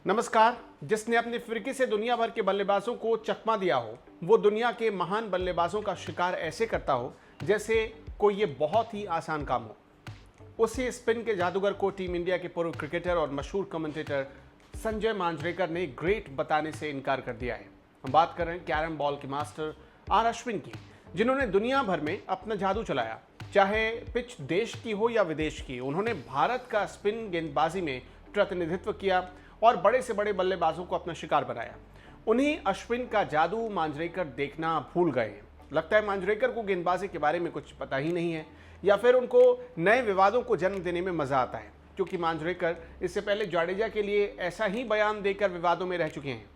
नमस्कार। जिसने अपने फिरकी से दुनिया भर के बल्लेबाजों को चकमा दिया हो, वो दुनिया के महान बल्लेबाजों का शिकार ऐसे करता हो जैसे कोई ये बहुत ही आसान काम हो। उसी स्पिन के जादूगर को टीम इंडिया के पूर्व क्रिकेटर और मशहूर कमेंटेटर संजय मांजरेकर ने ग्रेट बताने से इनकार कर दिया है। हम बात कर रहे हैं कैरम बॉल के मास्टर आर अश्विन की, जिन्होंने दुनिया भर में अपना जादू चलाया। चाहे पिच देश की हो या विदेश की, उन्होंने भारत का स्पिन गेंदबाजी में प्रतिनिधित्व किया और बड़े से बड़े बल्लेबाजों को अपना शिकार बनाया। उन्हीं अश्विन का जादू मांजरेकर देखना भूल गए हैं। लगता है मांजरेकर को गेंदबाजी के बारे में कुछ पता ही नहीं है, या फिर उनको नए विवादों को जन्म देने में मजा आता है, क्योंकि मांजरेकर इससे पहले जाडेजा के लिए ऐसा ही बयान देकर विवादों में रह चुके हैं।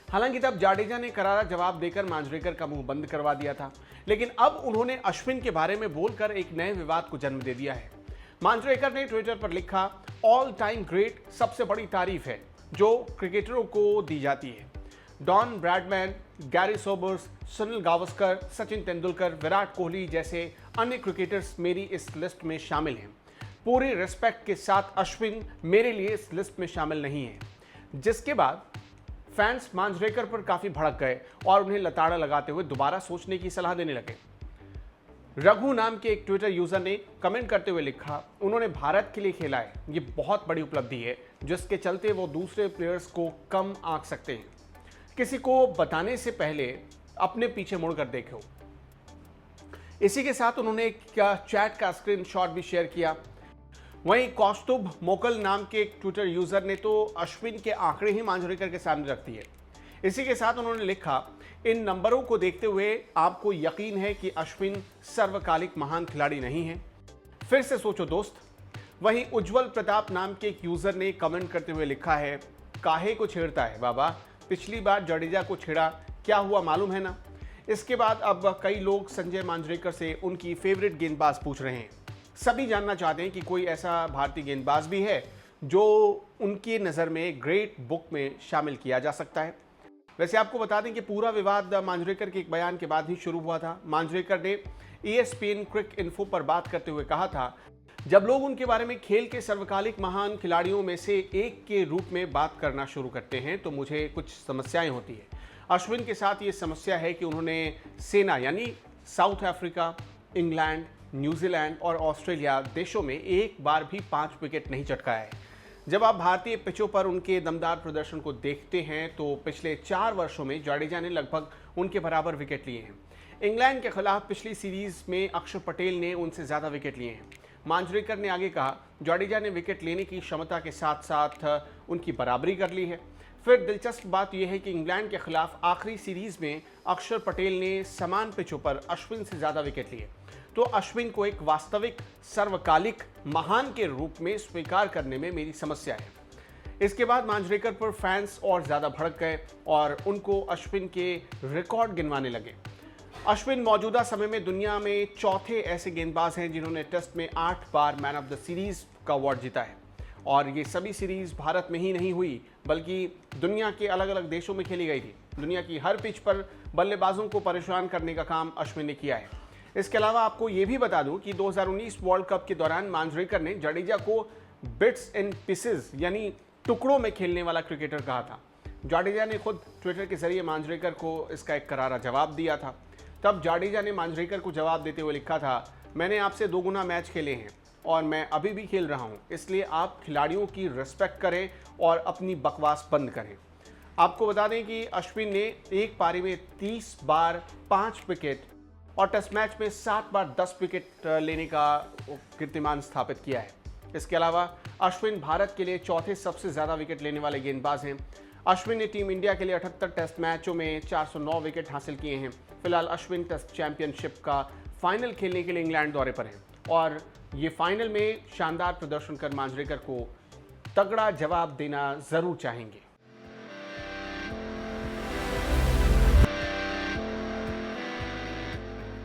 हालांकि तब जाडेजा ने करारा जवाब देकर मांजरेकर का मुंह बंद करवा दिया था, लेकिन अब उन्होंने अश्विन के बारे में बोलकर एक नए विवाद को जन्म दे दिया है। मांजरेकर ने ट्विटर पर लिखा, ऑल टाइम ग्रेट सबसे बड़ी तारीफ है जो क्रिकेटरों को दी जाती है। Don Bradman, Garry Sobers, Sunil Gavaskar, Sachin Tendulkar, Virat Kohli जैसे अन्य क्रिकेटर्स मेरी इस लिस्ट में शामिल हैं। पूरी रिस्पेक्ट के साथ अश्विन मेरे लिए इस लिस्ट में शामिल नहीं है। जिसके बाद फैंस मांजरेकर पर काफी भड़क गए और उन्हें लताड़ा लगाते हुए दोबारा सोचने की सलाह देने लगे। रघु नाम के एक ट्विटर यूजर ने कमेंट करते हुए लिखा, उन्होंने भारत के लिए खेला है, ये बहुत बड़ी उपलब्धि है जिसके चलते वो दूसरे प्लेयर्स को कम आंक सकते हैं। किसी को बताने से पहले अपने पीछे मुड़कर देखो। इसी के साथ उन्होंने एक चैट का स्क्रीनशॉट भी शेयर किया। वहीं कौस्तुभ मोकल नाम के एक ट्विटर यूजर ने तो अश्विन के आंकड़े ही मांजरेकर के सामने रख दिए। इसी के साथ उन्होंने लिखा, इन नंबरों को देखते हुए आपको यकीन है कि अश्विन सर्वकालिक महान खिलाड़ी नहीं है? फिर से सोचो दोस्त। वहीं उज्जवल प्रताप नाम के एक यूजर ने कमेंट करते हुए लिखा है, काहे को छेड़ता है बाबा, पिछली बार जडेजा को छेड़ा, क्या हुआ मालूम है ना। इसके बाद अब कई लोग संजय मांजरेकर से उनकी फेवरेट गेंदबाज पूछ रहे हैं। सभी जानना चाहते हैं कि कोई ऐसा भारतीय गेंदबाज भी है जो उनकी नज़र में ग्रेट बुक में शामिल किया जा सकता है। वैसे आपको बता दें कि पूरा विवाद मांजरेकर के एक बयान के बाद ही शुरू हुआ था। मांजरेकर ने ESPN क्रिक इन्फो पर बात करते हुए कहा था, जब लोग उनके बारे में खेल के सर्वकालिक महान खिलाड़ियों में से एक के रूप में बात करना शुरू करते हैं तो मुझे कुछ समस्याएं होती है। अश्विन के साथ ये समस्या है कि उन्होंने सेना यानी साउथ अफ्रीका, इंग्लैंड, न्यूजीलैंड और ऑस्ट्रेलिया देशों में एक बार भी 5 विकेट नहीं चटकाया है। जब आप भारतीय पिचों पर उनके दमदार प्रदर्शन को देखते हैं तो पिछले 4 वर्षों में जाडेजा ने लगभग उनके बराबर विकेट लिए हैं। इंग्लैंड के खिलाफ पिछली सीरीज में अक्षर पटेल ने उनसे ज़्यादा विकेट लिए हैं। मांजरेकर ने आगे कहा, जाडेजा ने विकेट लेने की क्षमता के साथ साथ उनकी बराबरी कर ली है। फिर दिलचस्प बात यह है कि इंग्लैंड के खिलाफ आखिरी सीरीज में अक्षर पटेल ने समान पिचों पर अश्विन से ज़्यादा विकेट लिए। तो अश्विन को एक वास्तविक सर्वकालिक महान के रूप में स्वीकार करने में मेरी समस्या है। इसके बाद मांजरेकर पर फैंस और ज़्यादा भड़क गए और उनको अश्विन के रिकॉर्ड गिनवाने लगे। अश्विन मौजूदा समय में दुनिया में चौथे ऐसे गेंदबाज हैं जिन्होंने टेस्ट में 8 बार मैन ऑफ द सीरीज का अवार्ड जीता है, और ये सभी सीरीज भारत में ही नहीं हुई बल्कि दुनिया के अलग अलग देशों में खेली गई थी। दुनिया की हर पिच पर बल्लेबाजों को परेशान करने का काम अश्विन ने किया है। इसके अलावा आपको ये भी बता दूं कि 2019 वर्ल्ड कप के दौरान मांजरेकर ने जडेजा को बिट्स इन पीसेस यानी टुकड़ों में खेलने वाला क्रिकेटर कहा था। जाडेजा ने खुद ट्विटर के जरिए मांजरेकर को इसका एक करारा जवाब दिया था। तब जाडेजा ने मांजरेकर को जवाब देते हुए लिखा था, मैंने आपसे 2 गुना मैच खेले हैं और मैं अभी भी खेल रहा हूं, इसलिए आप खिलाड़ियों की रिस्पेक्ट करें और अपनी बकवास बंद करें। आपको बता दें कि अश्विन ने एक पारी में 30 बार 5 विकेट और टेस्ट मैच में 7 बार 10 विकेट लेने का कीर्तिमान स्थापित किया है। इसके अलावा अश्विन भारत के लिए चौथे सबसे ज़्यादा विकेट लेने वाले गेंदबाज हैं। अश्विन ने टीम इंडिया के लिए 78 टेस्ट मैचों में 409 विकेट हासिल किए हैं। फिलहाल अश्विन टेस्ट चैंपियनशिप का फाइनल खेलने के लिए इंग्लैंड दौरे पर हैं और ये फाइनल में शानदार प्रदर्शन कर मांजरेकर को तगड़ा जवाब देना ज़रूर चाहेंगे।